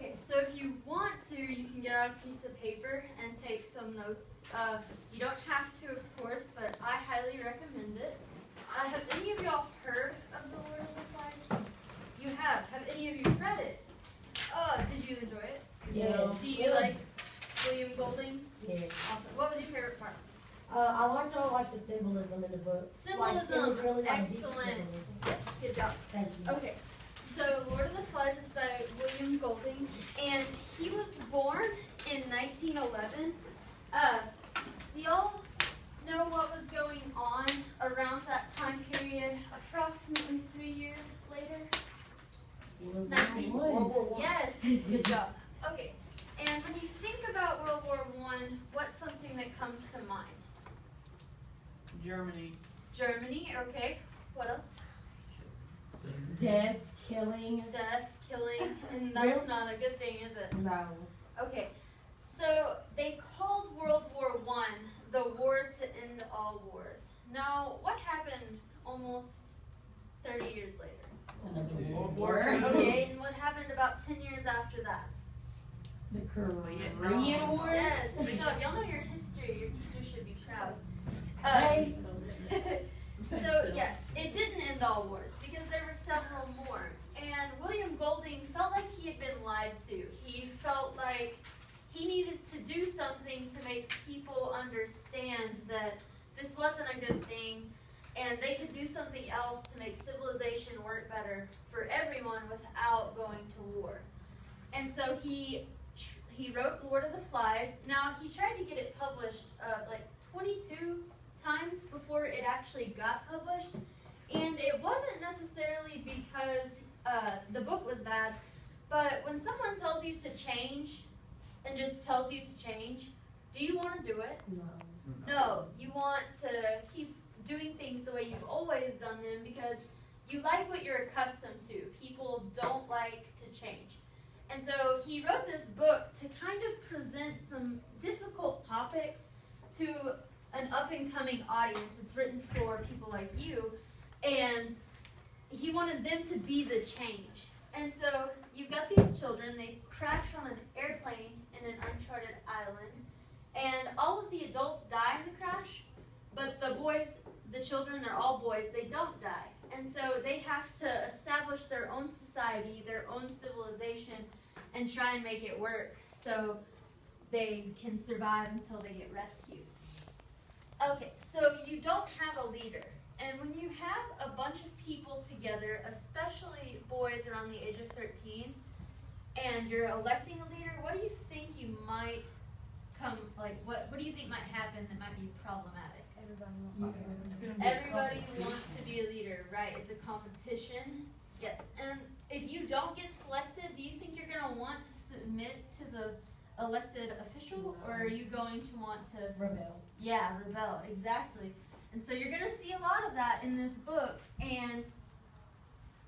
Okay, so if you want to, you can get out a piece of paper and take some notes. You don't have to, of course, but I highly recommend it. Have any of y'all heard of The Lord of the Flies? You have. Have any of you read it? Did you enjoy it? Yes. Do you like William Golding? Yes. Awesome. What was your favorite part? I liked all the symbolism in the book. Symbolism. It was really Excellent. Yes, good job. Thank you. Okay. So, Lord of the Flies is by William Golding, and he was born in 1911. Do y'all know what was going on around that time period, approximately 3 years later? World War I. Yes, good job. Okay, and when you think about World War I, what's something that comes to mind? Germany. Germany, okay. What else? Death, killing. Death, killing, and that's not a good thing, is it? No. Okay, so they called World War I the war to end all wars. Now, what happened almost 30 years later? Another World War II. Okay, and what happened about 10 years after that? The Korean War. Yes, good job. Y'all know your history. Your teacher should be proud. Hey. So, yes, it didn't end all wars because there were several more. And William Golding felt like he had been lied to. He felt like he needed to do something to make people understand that this wasn't a good thing and they could do something else to make civilization work better for everyone without going to war. And so he wrote Lord of the Flies. Now, he tried to get it published like 22 times before it actually got published, and it wasn't necessarily because the book was bad, but when someone tells you to change and just tells you to change, do you want to do it? No. No, you want to keep doing things the way you've always done them because you like what you're accustomed to. People don't like to change. And so he wrote this book to kind of present some difficult topics to an up-and-coming audience. It's written for people like you, and he wanted them to be the change. And so you've got these children, they crash on an airplane in an uncharted island, and all of the adults die in the crash, but the children, they're all boys, they don't die. And so they have to establish their own society, their own civilization, and try and make it work so they can survive until they get rescued. Okay, so you don't have a leader. And when you have a bunch of people together, especially boys around the age of 13, and you're electing a leader, what do you think you might what do you think might happen that might be problematic? Everybody wants to be a leader, right? It's a competition. Yes, and if you don't get selected, do you think you're going to want to submit to the elected official, or are you going to want to rebel? Yeah, rebel, exactly. And so you're going to see a lot of that in this book, and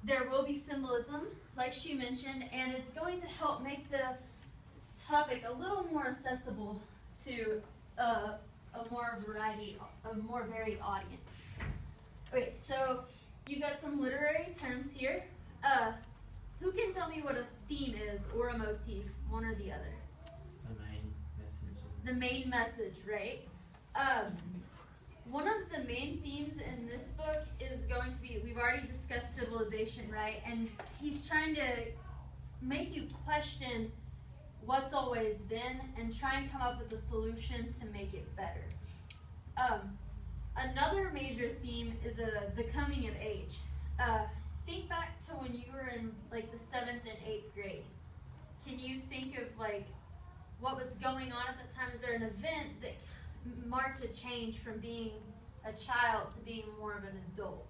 there will be symbolism, like she mentioned, and it's going to help make the topic a little more accessible to a more varied audience. Okay, so you've got some literary terms here. Who can tell me what a theme is or a motif, one or the other? The main message. The main message, right? One of the main themes in this book is going to be, we've already discussed civilization, right? And he's trying to make you question what's always been and try and come up with a solution to make it better. Another major theme is the coming of age. Think back to when you were in like the 7th and 8th grade. Can you think of like what was going on at that time? Is there an event that marked a change from being a child to being more of an adult?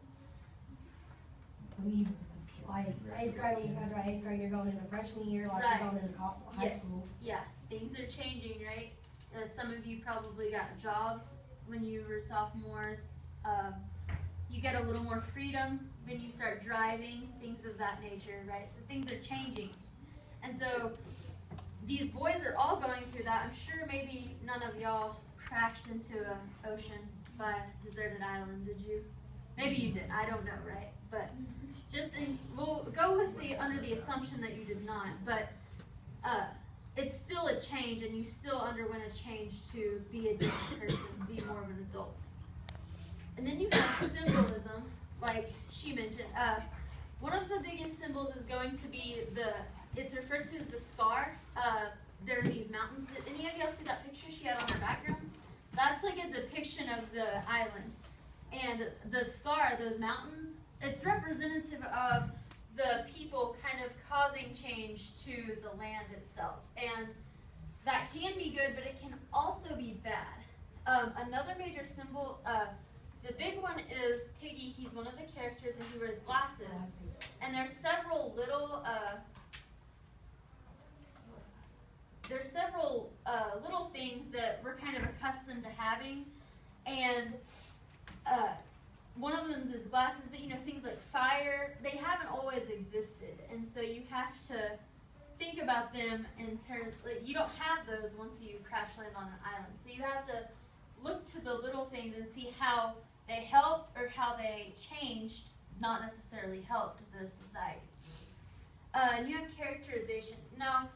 Like 8th grade, when you graduate 8th grade, you're going into freshman year, like Right. you're going into high school. Yeah, things are changing, right? Some of you probably got jobs when you were sophomores. You get a little more freedom when you start driving, things of that nature, right? So things are changing. And so these boys are all going through that. I'm sure maybe none of y'all crashed into an ocean by a deserted island, did you? Maybe you did, I don't know, right? But we'll go with under the assumption that you did not. But it's still a change, and you still underwent a change to be a different person, be more of an adult. And then you have symbolism, like she mentioned. One of the biggest symbols is going to be it's referred to as the scar. There are these mountains. Did any of y'all see that picture she had on her background? That's like a depiction of the island. And the scar, those mountains, it's representative of the people kind of causing change to the land itself. And that can be good, but it can also be bad. Another major symbol, the big one is Piggy. He's one of the characters, and he wears glasses. And there's several little little things that we're kind of accustomed to having, and one of them is glasses, but things like fire, they haven't always existed, and so you have to think about them in terms, like, you don't have those once you crash land on an island, so you have to look to the little things and see how they helped or how they changed, not necessarily helped the society. And you have characterization. Now,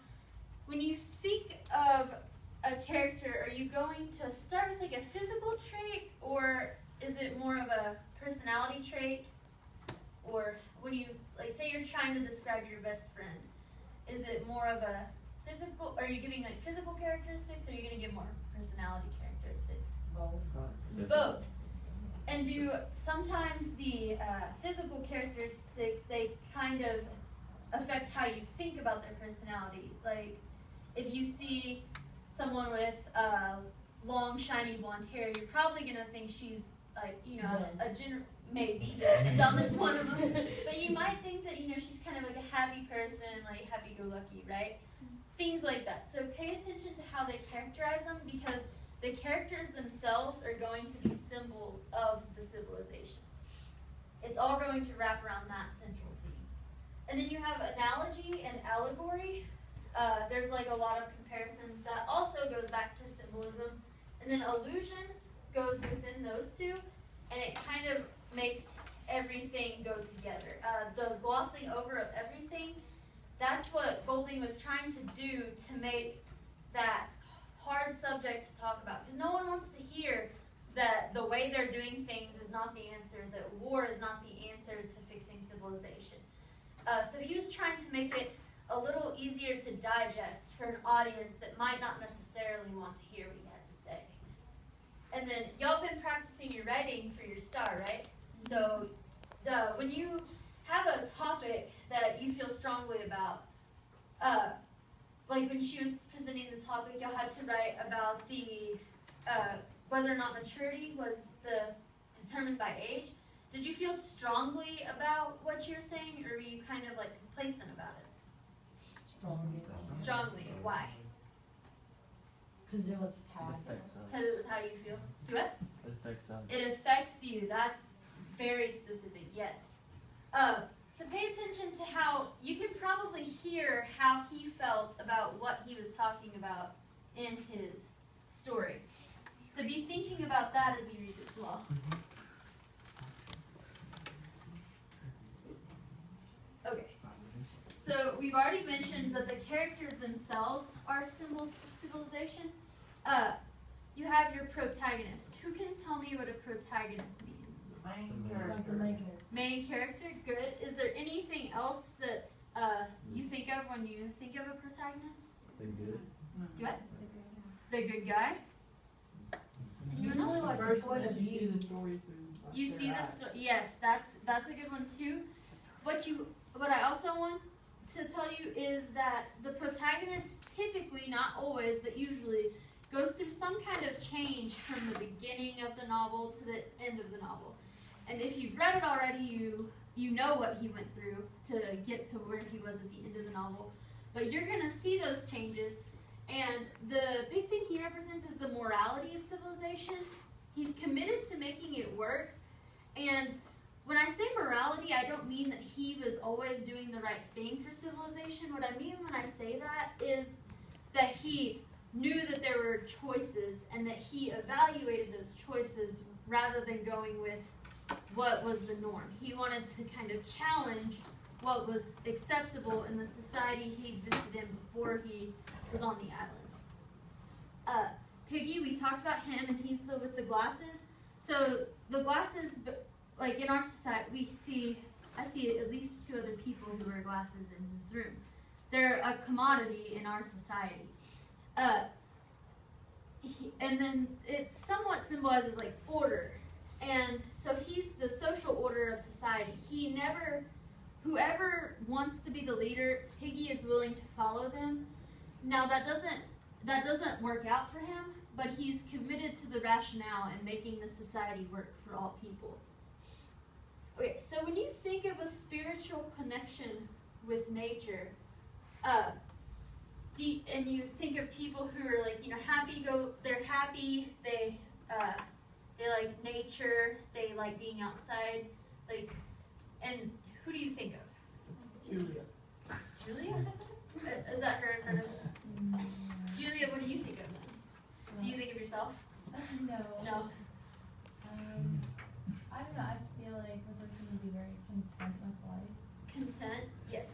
when you think of a character, are you going to start with like a physical trait, or is it more of a personality trait? Or when you, like, say you're trying to describe your best friend, is it more of a physical, are you giving like physical characteristics, or are you going to give more personality characteristics? Both. And do sometimes the physical characteristics, they kind of affect how you think about their personality. Like, if you see someone with long, shiny blonde hair, you're probably going to think she's, like, maybe, yes, dumb is one of them. But you might think that, she's kind of like a happy person, like happy-go-lucky, right? Things like that. So pay attention to how they characterize them, because the characters themselves are going to be symbols of the civilization. It's all going to wrap around that central theme. And then you have analogy and allegory. There's like a lot of comparisons that also goes back to symbolism. And then allusion goes within those two, and it kind of makes everything go together. The glossing over of everything, that's what Golding was trying to do to make that hard subject to talk about. Because no one wants to hear that the way they're doing things is not the answer, that war is not the answer to fixing civilization. So he was trying to make it a little easier to digest for an audience that might not necessarily want to hear what he had to say. And then y'all been practicing your writing for your star, right? So when you have a topic that you feel strongly about, like when she was presenting the topic, y'all had to write about the whether or not maturity was determined by age. Did you feel strongly about what you were saying, or were you kind of like complacent about it? Strongly. Why? Because it was how Because it was how you feel. Do it? It affects us. It affects you. That's very specific, yes. So pay attention to how, you can probably hear how he felt about what he was talking about in his story. So be thinking about that as you read this law. Okay. So we've already mentioned that the characters themselves are symbols for civilization. You have your protagonist. Who can tell me what a protagonist means? Main character, good. Is there anything else that's you think of when you think of a protagonist? The good. Do what? The good guy? Anyone else? Like the point of view. You see the story through. You see the story. Yes, that's a good one too. What I also want to tell you is that the protagonist typically, not always, but usually, goes through some kind of change from the beginning of the novel to the end of the novel. And if you've read it already, you know what he went through to get to where he was at the end of the novel. But you're going to see those changes. And the big thing he represents is the morality of civilization. He's committed to making it work. And when I say morality, I don't mean that he was always doing the right thing for civilization. What I mean when I say that is that he knew that there were choices and that he evaluated those choices rather than going with what was the norm. He wanted to kind of challenge what was acceptable in the society he existed in before he was on the island. Piggy, we talked about him, and he's the with the glasses. So the glasses, like in our society, I see at least 2 other people who wear glasses in this room. They're a commodity in our society. And then it somewhat symbolizes like order. And so he's the social order of society. Whoever wants to be the leader, Piggy is willing to follow them. Now that doesn't work out for him, but he's committed to the rationale and making the society work for all people. Okay, so when you think of a spiritual connection with nature, and you think of people who are like, they're happy, they like nature, they like being outside, and who do you think of? Julia. Julia? Is that her in front of me? Julia, what do you think of them? Do you think of yourself? No. No. I don't know. I feel like the person would be very content with life. Content, yes.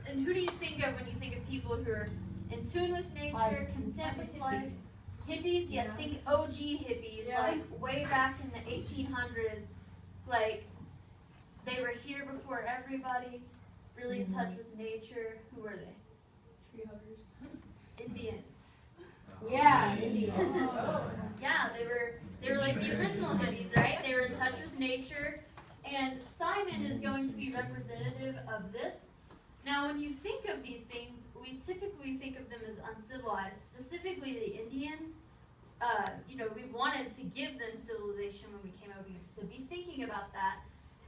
And who do you think of when you think of people who are in tune with nature, content with life? Hippies, yes. Yeah. Think OG hippies, Yeah. like way back in the 1800s. Like they were here before everybody, really in touch with nature. Who were they? Tree huggers. Indians. Yeah, India. Yeah, they were like the original hippies, right? They were in touch with nature, and Simon is going to be representative of this. Now, when you think of these things, we typically think of them as uncivilized, specifically the Indians. We wanted to give them civilization when we came over here, so be thinking about that,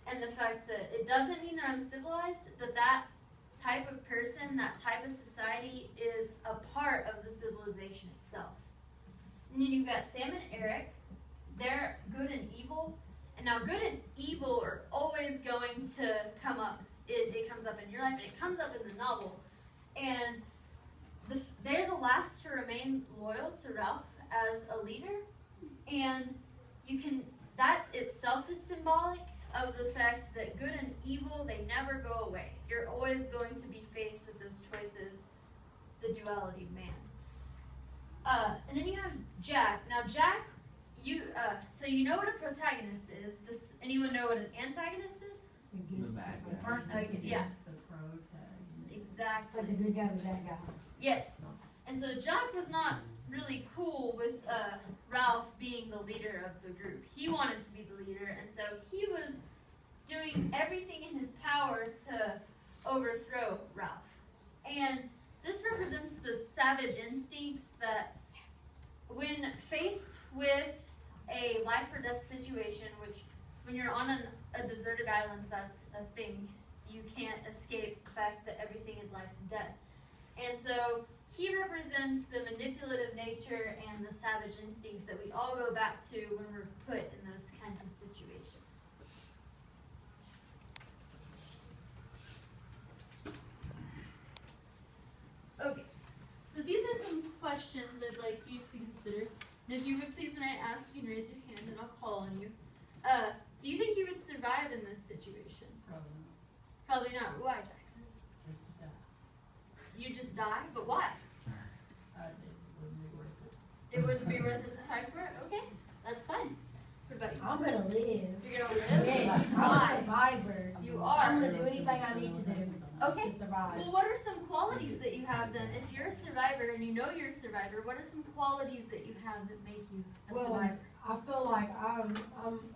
and the fact that it doesn't mean they're uncivilized, that type of person, that type of society is a part of the civilization itself. And then you've got Sam and Eric. They're good and evil. And now good and evil are always going to come up. It comes up in your life, and it comes up in the novel. And they're the last to remain loyal to Ralph as a leader. And that itself is symbolic of the fact that good and evil, they never go away. You're always going to be faced with those choices, the duality of man. And then you have Jack. Now Jack, so you know what a protagonist is. Does anyone know what an antagonist is? The bad guy. Person Yeah. against the protagonist. It's Exactly. like the good guy, the bad guy. Yes. And so Jack was not really cool with Ralph being the leader of the group. He wanted to be the leader, and so he was doing everything in his power to overthrow Ralph. And this represents the savage instincts that when faced with a life or death situation, which when you're on a deserted island, that's a thing. You can't escape the fact that everything is life and death. And so he represents the manipulative nature and the savage instincts that we all go back to when we're put in those kinds of situations. Okay, so these are some questions I'd like you to consider. And if you would please, when I ask, you can raise your hand and I'll call on you. Do you think you would survive in this situation? Probably not. Probably not. Why, Jackson? Just to die. You just die? But why? It wouldn't be worth it. It wouldn't be worth it to fight for it? Okay, that's fine. What about you? I'm gonna live. You're gonna live? Yes, I'm a Why? survivor. You I'm are. gonna do anything I need to do Okay. to survive. Well, what are some qualities that you have then? If you're a survivor and you know you're a survivor, what are some qualities that you have that make you a Well, survivor? I feel like I'm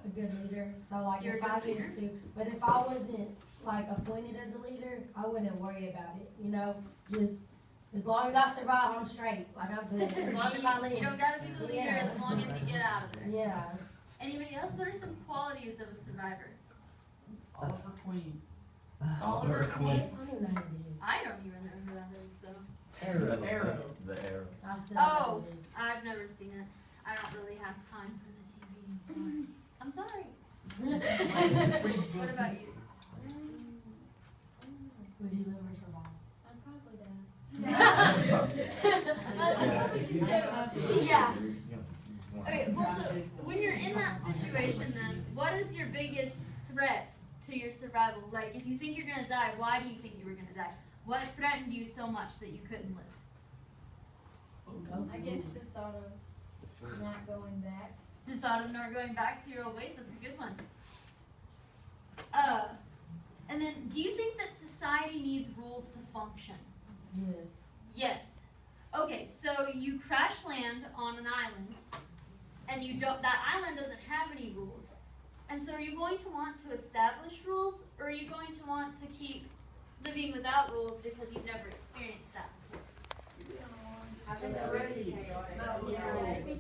a good leader. So like You're a if I good needed to, but if I wasn't like appointed as a leader, I wouldn't worry about it. You know, just as long as I survive, I'm straight. Like I'm good. As long as I live. You don't gotta be the leader Yeah. as long as you get out of there. Yeah. Anybody else? What are some qualities of a survivor? Oliver Queen. Oliver Queen? I don't even know who it is. I don't even know who that is, so. Arrow. The arrow. I still don't know Oh, who it is. I've never seen it. I don't really have time for the TV. I'm sorry. I'm sorry. What about you? Would you live or survive? I'm probably dead. So, yeah. Okay, well, so when you're in that situation, then, what is your biggest threat to your survival? Like, if you think you're gonna die, why do you think you were gonna die? What threatened you so much that you couldn't live? I guess the thought of not going back. The thought of not going back to your old ways, that's a good one. And then, do you think that society needs rules to function? Yes. Yes. Okay, so you crash land on an island, and that island doesn't have any rules. And so are you going to want to establish rules, or are you going to want to keep living without rules because you've never experienced that before? I think the road is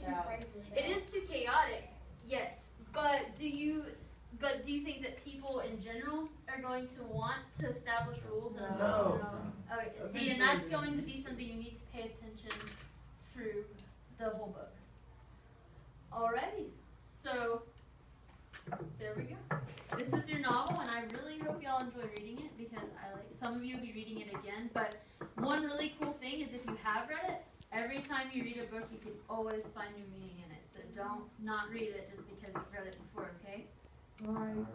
chaotic. It is too chaotic, yes. But do you think that people in general are going to want to establish rules in a system? No. Okay, see, and that's going to be something you need to pay attention through the whole book. Alrighty, so there we go. This is your novel, and I really hope y'all enjoy reading it because some of you will be reading it again. But one really cool thing is if you have read it, every time you read a book, you can always find new meaning in it. So don't not read it just because you've read it before, okay? Right.